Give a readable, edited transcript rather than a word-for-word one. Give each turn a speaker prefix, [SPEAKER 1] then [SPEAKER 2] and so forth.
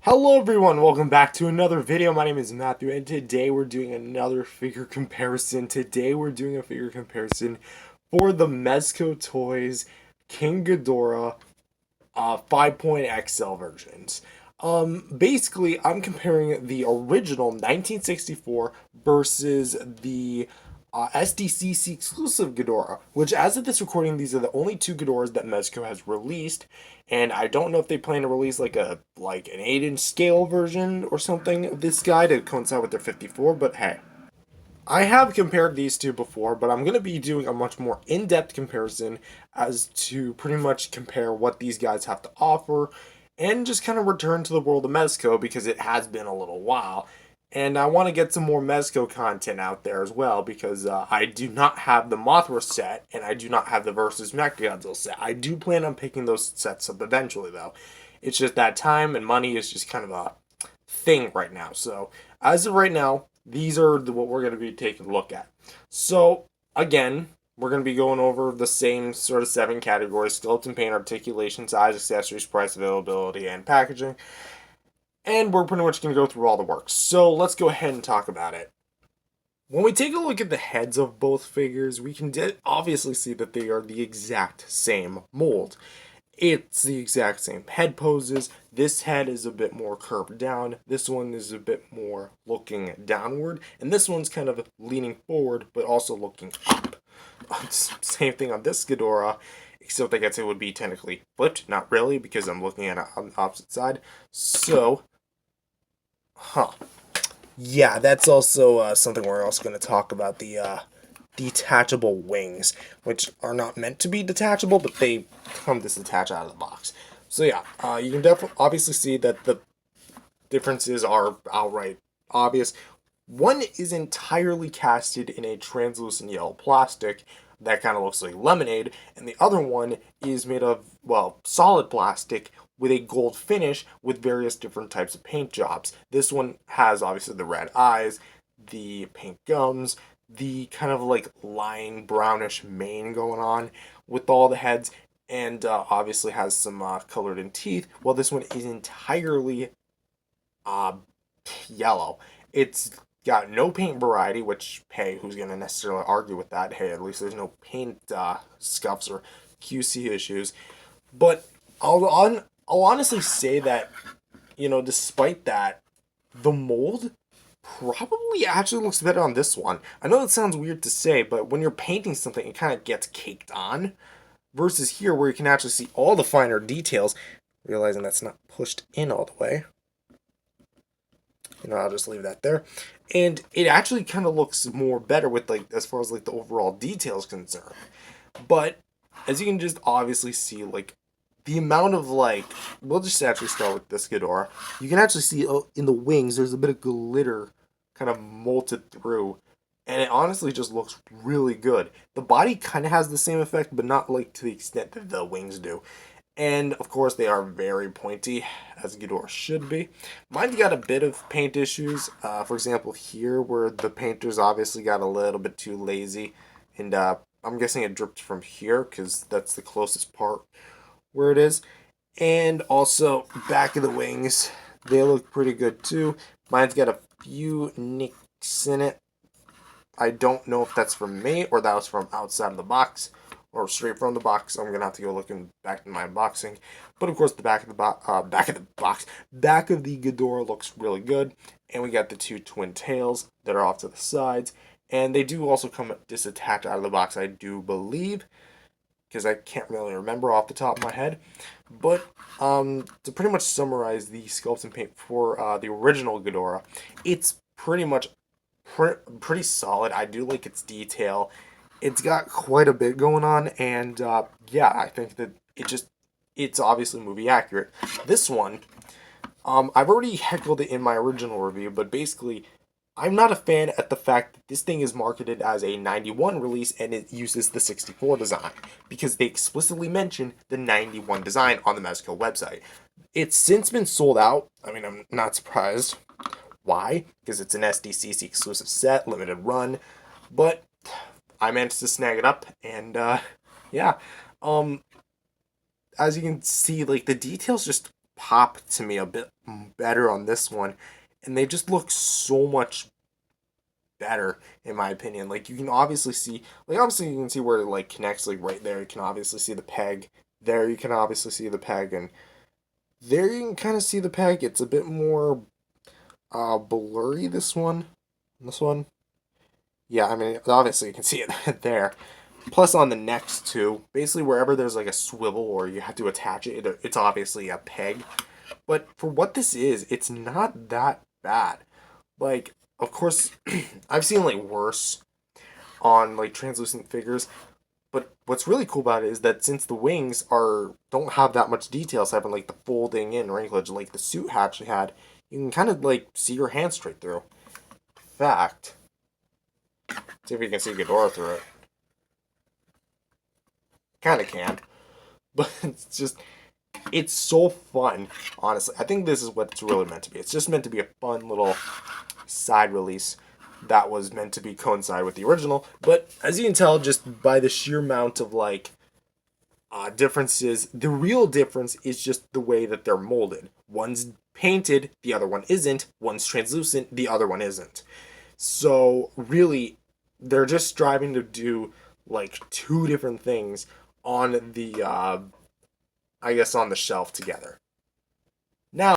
[SPEAKER 1] Hello everyone, welcome back to another video. My name is Matthew and today we're doing another figure comparison. Today we're doing a figure comparison for the Mezco Toys King Ghidorah 5.XL versions. Basically, I'm comparing the original 1964 versus the SDCC exclusive Ghidorah, which as of this recording, these are the only two Ghidorahs that Mezco has released, and I don't know if they plan to release like an 8-inch scale version or something of this guy to coincide with their 54, but hey. I have compared these two before, but I'm going to be doing a much more in-depth comparison as to pretty much compare what these guys have to offer and just kind of return to the world of Mezco because it has been a little while. And I want to get some more Mezco content out there as well because I do not have the Mothra set and I do not have the Versus Mechagodzilla set. I do plan on picking those sets up eventually though. It's just that time and money is just kind of a thing right now. So as of right now, these are what we're going to be taking a look at. So again, we're going to be going over the same sort of 7 categories: skeleton paint, articulation, size, accessories, price, availability, and packaging. And we're pretty much going to go through all the works. So let's go ahead and talk about it. When we take a look at the heads of both figures, we can obviously see that they are the exact same mold. It's the exact same head poses. This head is a bit more curved down. This one is a bit more looking downward. And this one's kind of leaning forward, but also looking up. Same thing on this Ghidorah, except I guess it would be technically flipped. Not really, because I'm looking at it on the opposite side. So, yeah, that's also something we're also going to talk about, the detachable wings, which are not meant to be detachable, but they come disattached out of the box. So yeah, you can definitely obviously see that the differences are outright obvious. One is entirely casted in a translucent yellow plastic that kind of looks like lemonade, and the other one is made of, well, solid plastic with a gold finish with various different types of paint jobs. This one has obviously the red eyes, the pink gums, the kind of like line brownish mane going on with all the heads, and obviously has some colored in teeth. Well, this one is entirely uh, yellow. It's got no paint variety, which, hey, who's going to necessarily argue with that? Hey, at least there's no paint scuffs or QC issues. But I'll honestly say that, despite that, the mold probably actually looks better on this one. I know that sounds weird to say, but when you're painting something, it kind of gets caked on. Versus here, where you can actually see all the finer details, realizing that's not pushed in all the way. I'll just leave that there. And it actually kind of looks more better with, like, as far as, like, the overall details concerned. But, as you can just obviously see, like, the amount of, like, we'll just actually start with this Ghidorah. You can actually see in the wings, there's a bit of glitter kind of molted through. And it honestly just looks really good. The body kind of has the same effect, but not, like, to the extent that the wings do. And, of course, they are very pointy, as Ghidorah should be. Mine's got a bit of paint issues. For example, here, where the painters obviously got a little bit too lazy. And I'm guessing it dripped from here, because that's the closest part where it is. And also, back of the wings, they look pretty good, too. Mine's got a few nicks in it. I don't know if that's from me, or that was from outside of the box, or straight from the box. I'm gonna have to go looking back in my unboxing. But of course, the back of the back of the Ghidorah looks really good, and we got the 2 twin tails that are off to the sides, and they do also come disattached out of the box, I do believe, because I can't really remember off the top of my head. But to pretty much summarize the sculpt and paint for the original Ghidorah, it's pretty much pretty solid. I do like its detail. It's got quite a bit going on, and yeah, I think that it's obviously movie accurate. This one, I've already heckled it in my original review, but basically, I'm not a fan at the fact that this thing is marketed as a 91 release and it uses the 64 design, because they explicitly mention the 91 design on the Mezco website. It's since been sold out. I mean, I'm not surprised. Why? Because it's an SDCC exclusive set, limited run, but I managed to snag it up, and yeah, as you can see, like, the details just pop to me a bit better on this one, and they just look so much better in my opinion. Like you can obviously see, like obviously you can see where it like connects, like right there. You can obviously see the peg. There you can obviously see the peg, and there you can kind of see the peg. It's a bit more blurry. This one, yeah. I mean, obviously you can see it there. Plus on the next two, basically wherever there's like a swivel or you have to attach it, it's obviously a peg. But for what this is, it's not that bad. Like, of course, I've seen like worse on like translucent figures. But what's really cool about it is that since the wings are don't have that much details, having like the folding in wrinklage like the suit actually had, you can kind of like see your hand straight through. In fact, see if you can see Ghidorah through it. Kind of can, but it's so fun. Honestly, I think this is what it's really meant to be. It's just meant to be a fun little side release that was meant to be coincide with the original. But as you can tell, just by the sheer amount of like differences, the real difference is just the way that they're molded. One's painted, the other one isn't. One's translucent, the other one isn't. So really, they're just striving to do like two different things on the I guess on the shelf together.